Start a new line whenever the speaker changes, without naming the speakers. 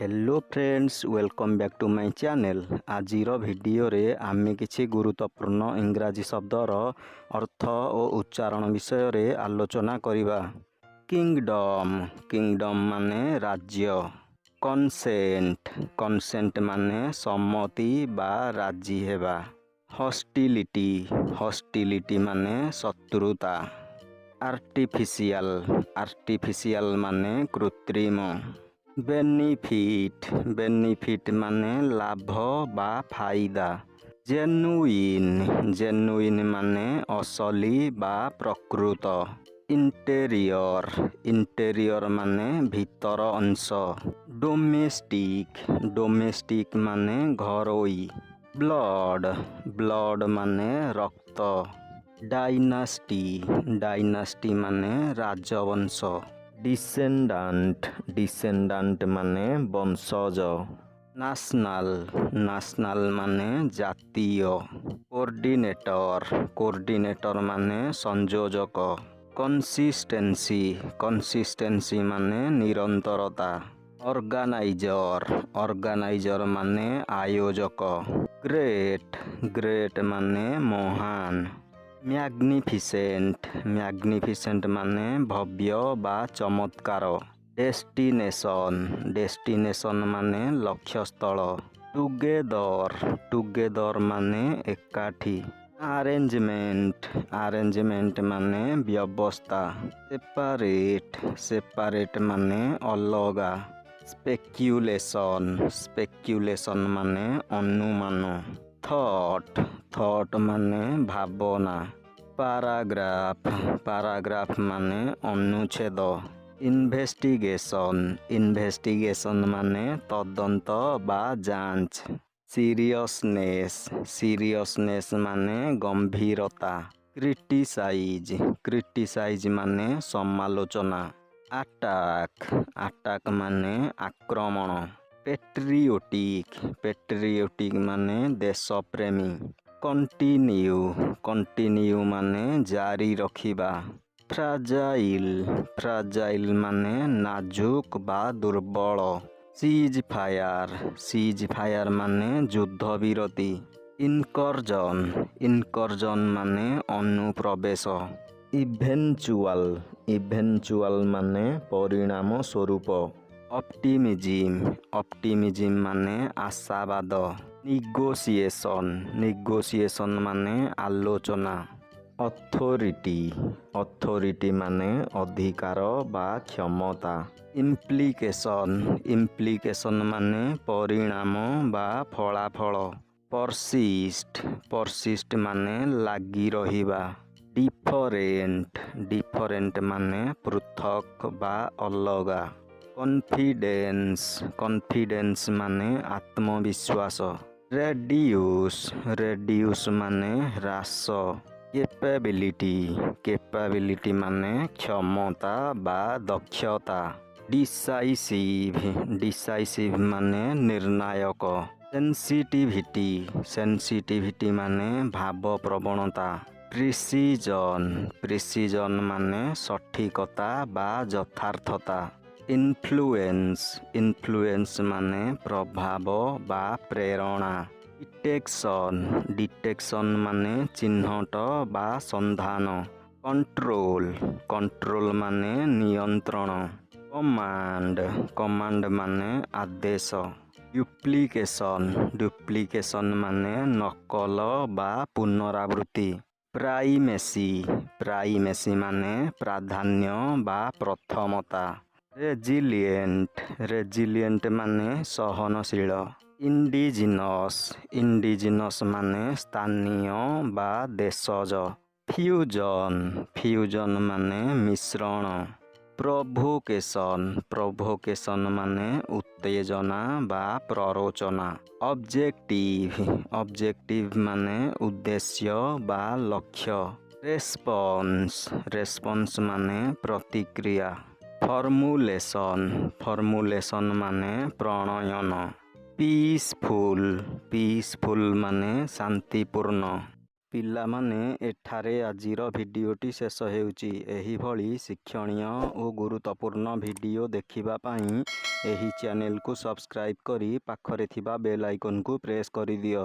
Hello friends, welcome back to my channel. आजिर video रे आमे किछि गुरुत्वपूर्ण इंग्राजी शब्दर अर्थ और उच्चारण विषय रे आलोचना करिबा। किंगडम किंगडम माने राज्य। कंसेंट कंसेंट माने सम्मति बा राजी हेबा। हॉस्टिलिटी हॉस्टिलिटी माने शत्रुता। आर्टिफिशियल आर्टिफिशियल माने कृत्रिम। बेनिफिट बेनिफिट माने लाभ बा फायदा। जेनुइन जेनुइन माने असली बा प्रकृत। इंटेरियर इंटेरियर माने भीतर अंश। डोमेस्टिक डोमेस्टिक माने घरोई। ब्लड ब्लड माने रक्त। डायनास्टी डायनास्टी माने राजवंश। डिसेंडांट डिसेंडांट माने वंशज। नेशनल नेशनल माने जातीय। कोऑर्डिनेटर कोऑर्डिनेटर माने संयोजक। कंसिस्टेंसी कंसिस्टेंसी माने निरंतरता। ऑर्गेनाइजर ऑर्गेनाइजर माने आयोजक। ग्रेट ग्रेट माने महान। मैग्निफिसेंट मैग्निफिसेंट माने भव्य बा चमत्कार। डेस्टिनेशन डेस्टिनेशन माने लक्ष्यस्थल। टुगेदर टुगेदर माने एकाठी। अरेंजमेंट अरेंजमेंट माने व्यवस्था। सेपरेट सेपरेट माने अलगा। स्पेक्युलेशन स्पेक्युलेशन माने अनुमान। थॉट थॉट माने भावना। पैराग्राफ पैराग्राफ माने अनुच्छेद। इन्वेस्टिगेशन इन्वेस्टिगेशन माने तदंत बा जांच। सीरियसनेस सीरियसनेस माने गंभीरता। क्रिटिसाइज क्रिटिसाइज माने समालोचना। अटैक अटैक माने आक्रमण। पेट्रियोटिक पेट्रियोटिक माने देशप्रेमी। कंटिन्यू कंटिन्यू माने जारी रखिबा। फ्राजाइल फ्राजाइल माने नाजुक बा दुर्बल। सीज फायर माने युद्ध विरति। इनकर्जन इनकर्जन माने अनुप्रवेश। इवेंचुअल इवेंचुअल माने परिणाम स्वरूप। ऑप्टिमिज्म ऑप्टिमिज्म माने आशावाद। निगोशिएशन निगोशिएशन माने आलोचना। अथॉरिटी अथॉरिटी माने अधिकार बा क्षमता। इम्प्लिकेशन इम्प्लिकेशन माने परिणाम बा फलाफल। परसिस्ट परसिस्ट माने लागी रहिबा। डिफरेंट डिफरेंट माने पृथक बा अलगा। कॉन्फिडेंस कॉन्फिडेंस माने आत्मविश्वास। रेड्यूस रेड्यूस माने ह्रास। कैपेबिलिटी कैपेबिलिटी माने क्षमता बा दक्षता। डिसाइसिव डिसाइसिव माने निर्णायक। सेंसिटिविटी सेंसिटिविटी माने भाव प्रवणता। प्रिसिजन प्रिसिजन माने सठिकता बा यथार्थता। इन्फ्लुएंस इन्फ्लुएंस माने प्रभाव बा प्रेरणा। डिटेक्शन डिटेक्शन माने चिन्हट बा संधान। कंट्रोल कंट्रोल माने नियंत्रण। कमांड कमांड माने आदेश। डुप्लिकेशन डुप्लिकेशन माने नकल बा पुनरावृत्ति। प्राइमेसी प्राइमेसी माने प्राधान्य बा प्रथमता। रेजिलिएंट रेजिलिएंट माने सहनशील। इंडिजिनस इंडिजिनस माने स्थानीय बा देशज। फ्यूजन फ्यूजन माने मिश्रण। प्रोभोकेशन प्रोभोकेशन माने उत्तेजना बा प्ररोचना। ऑब्जेक्टिव ऑब्जेक्टिव माने उद्देश्य बा लक्ष्य। रेस्पॉन्स रेस्पॉन्स माने प्रतिक्रिया। फॉर्मुलेशन फॉर्मुलेशन माने प्रणयन। पीसफुल पीसफुल माने शांतिपूर्ण। ପିଲାମାନେ, ଏଠାରେ ଆଜିର ଭିଡ଼ିଓଟି ଶେଷ ହେଉଛି। ଏହିଭଳି ଶିକ୍ଷଣୀୟ ଓ ଗୁରୁତ୍ୱପୂର୍ଣ୍ଣ ଭିଡ଼ିଓ ଦେଖିବା ପାଇଁ ଏହି ଚ୍ୟାନେଲକୁ ସବସ୍କ୍ରାଇବ୍ କରି ପାଖରେ ଥିବା ବେଲ୍ ଆଇକନକୁ ପ୍ରେସ୍ କରିଦିଅ।